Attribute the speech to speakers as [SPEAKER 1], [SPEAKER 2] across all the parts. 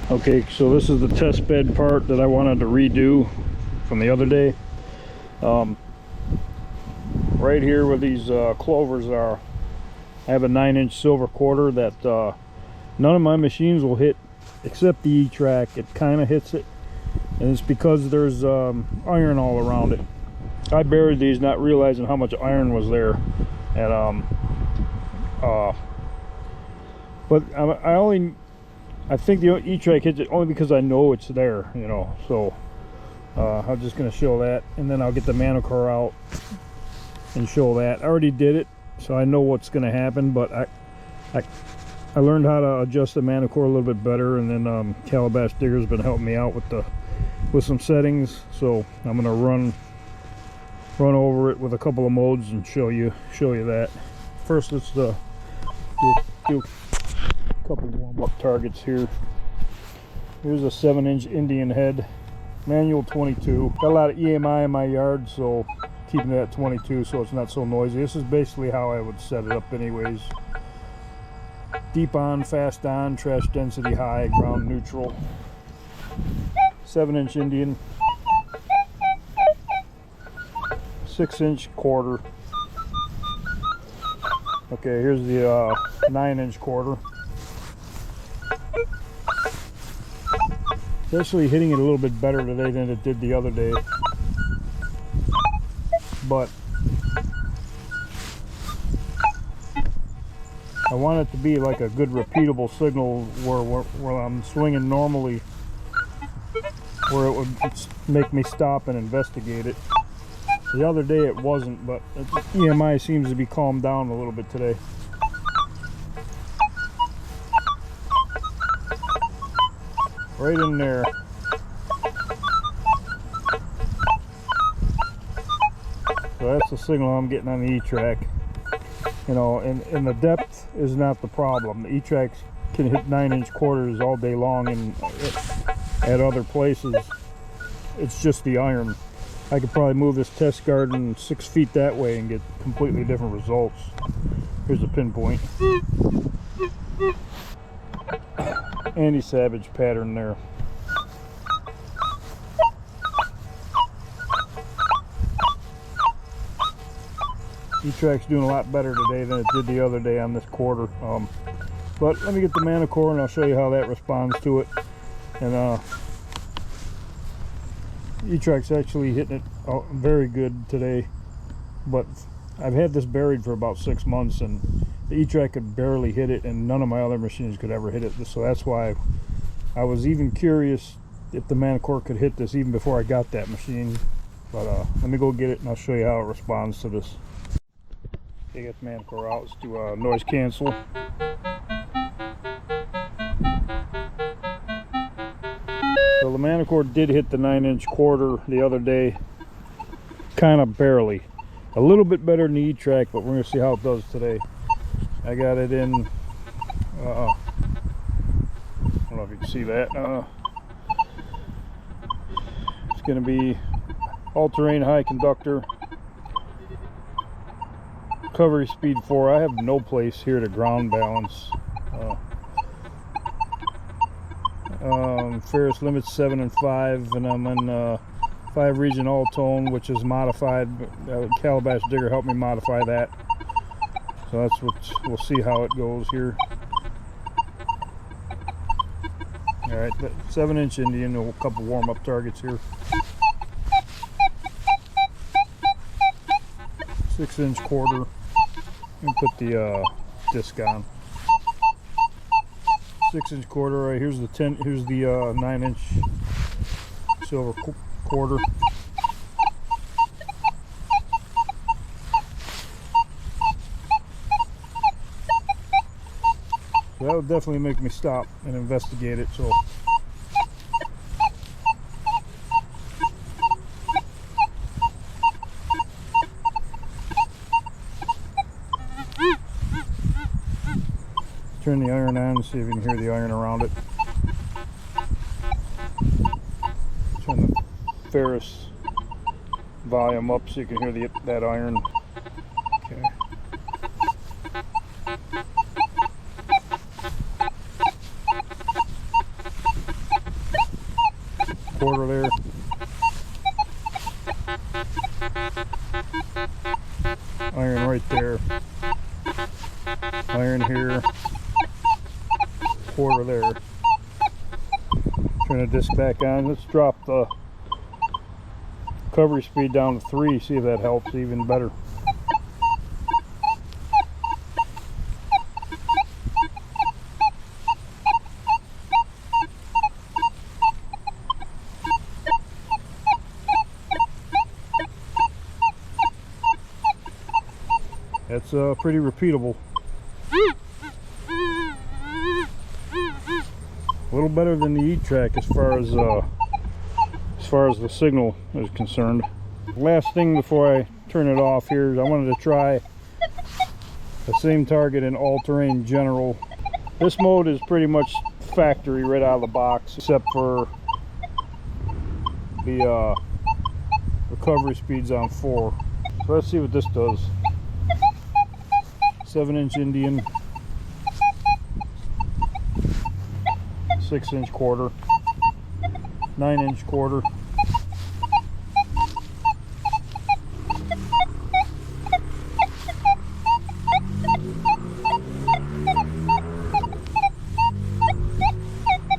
[SPEAKER 1] Okay, so this is the test bed part that I wanted to redo from the other day. Right here where these clovers are, I have a 9-inch silver quarter that none of my machines will hit except the E-TRAC. It kind of hits it, and it's because there's iron all around it. I buried these not realizing how much iron was there, and but I think the E-TRAC hits it only because I know it's there, you know. So I'm just going to show that, and then I'll get the Manticore out and show that. I already did it, so I know what's going to happen, but I learned how to adjust the Manticore a little bit better, and then Calabash Digger's been helping me out with some settings, so I'm going to run over it with a couple of modes and show you that. First, let's do a couple warm-up targets here. Here's a 7-inch Indian head, manual 22. Got a lot of EMI in my yard, so keeping it at 22 so it's not so noisy. This is basically how I would set it up anyways. Deep on, fast on, trash density high, ground neutral. 7-inch Indian. 6-inch quarter. Okay, here's the 9-inch quarter. It's actually hitting it a little bit better today than it did the other day, but I want it to be like a good repeatable signal where I'm swinging normally, where it would make me stop and investigate it. The other day it wasn't, but EMI seems to be calmed down a little bit today. Right in there. So that's the signal I'm getting on the E-TRAC. You know, and the depth is not the problem. The E-TRAC can hit 9-inch quarters all day long, and at other places it's just the iron. I could probably move this test garden 6 feet that way and get completely different results. Here's a pinpoint. Anti-savage pattern there. E-TRAC's doing a lot better today than it did the other day on this quarter. But let me get the Manticore and I'll show you how that responds to it. And E-TRAC's actually hitting it very good today, but I've had this buried for about 6 months, and the E-TRAC could barely hit it, and none of my other machines could ever hit it. So that's why I was even curious if the Manticore could hit this even before I got that machine. But let me go get it and I'll show you how it responds to this. Okay, get the Manticore out. Let's do noise cancel. So the Manticore did hit the 9-inch quarter the other day, kind of barely. A little bit better than the E-TRAC, but we're going to see how it does today. I got it in, I don't know if you can see that. It's going to be all-terrain high conductor, recovery speed 4. I have no place here to ground balance. Ferrous limits 7 and 5, and I'm in 5 region all tone, which is modified. Calabash Digger helped me modify that. So that's what we'll see how it goes here. All right, 7-inch Indian, a couple warm-up targets here. 6-inch quarter, and put the disc on. 6-inch quarter. Right here's the 9-inch silver quarter. So that would definitely make me stop and investigate it. So turn the iron on and see if you can hear the iron around it. Turn the ferrous volume up so you can hear that iron. Okay. Iron here, quarter there. Turn the disc back on. Let's drop the recovery speed down to 3, see if that helps even better. That's pretty repeatable. A little better than the E-TRAC as far as the signal is concerned. Last thing before I turn it off here is I wanted to try the same target in all-terrain general. This mode is pretty much factory right out of the box, except for the recovery speed's on 4. So let's see what this does. 7-inch Indian, 6-inch quarter, 9-inch quarter.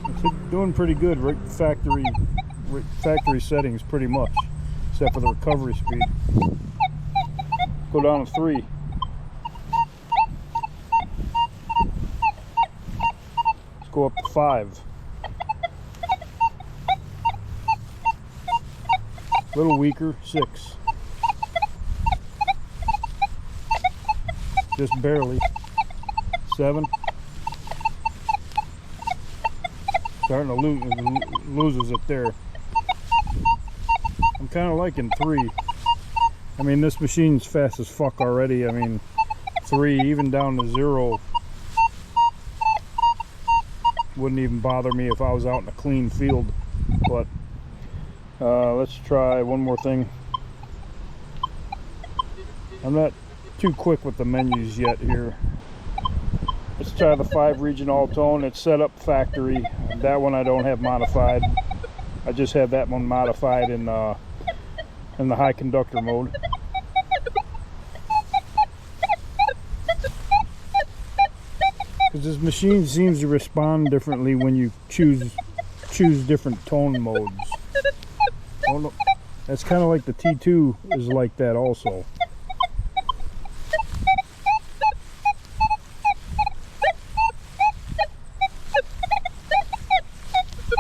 [SPEAKER 1] It's doing pretty good, right? Factory settings pretty much, except for the recovery speed. Go down to 3. Go up to 5. A little weaker, 6. Just barely. 7. Starting to loses it there. I'm kind of liking 3. I mean, this machine's fast as fuck already. I mean, 3 even down to 0. Wouldn't even bother me if I was out in a clean field. But let's try one more thing. I'm not too quick with the menus yet here. Let's try the 5 region all tone. It's set up factory. That one I don't have modified. I just have that one modified in the high conductor mode. This machine seems to respond differently when you choose different tone modes. That's kind of like the T2 is like that also.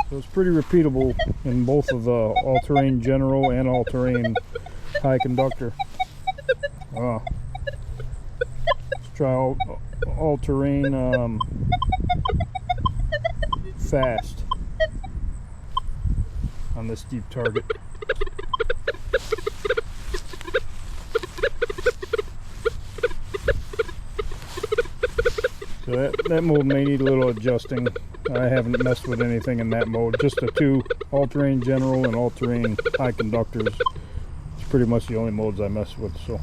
[SPEAKER 1] So it's pretty repeatable in both of the all-terrain general and all-terrain high conductor. Let's try all-terrain fast on this deep target. So that mode may need a little adjusting. I haven't messed with anything in that mode, just the 2 all-terrain general and all-terrain high conductors. It's pretty much the only modes I mess with. So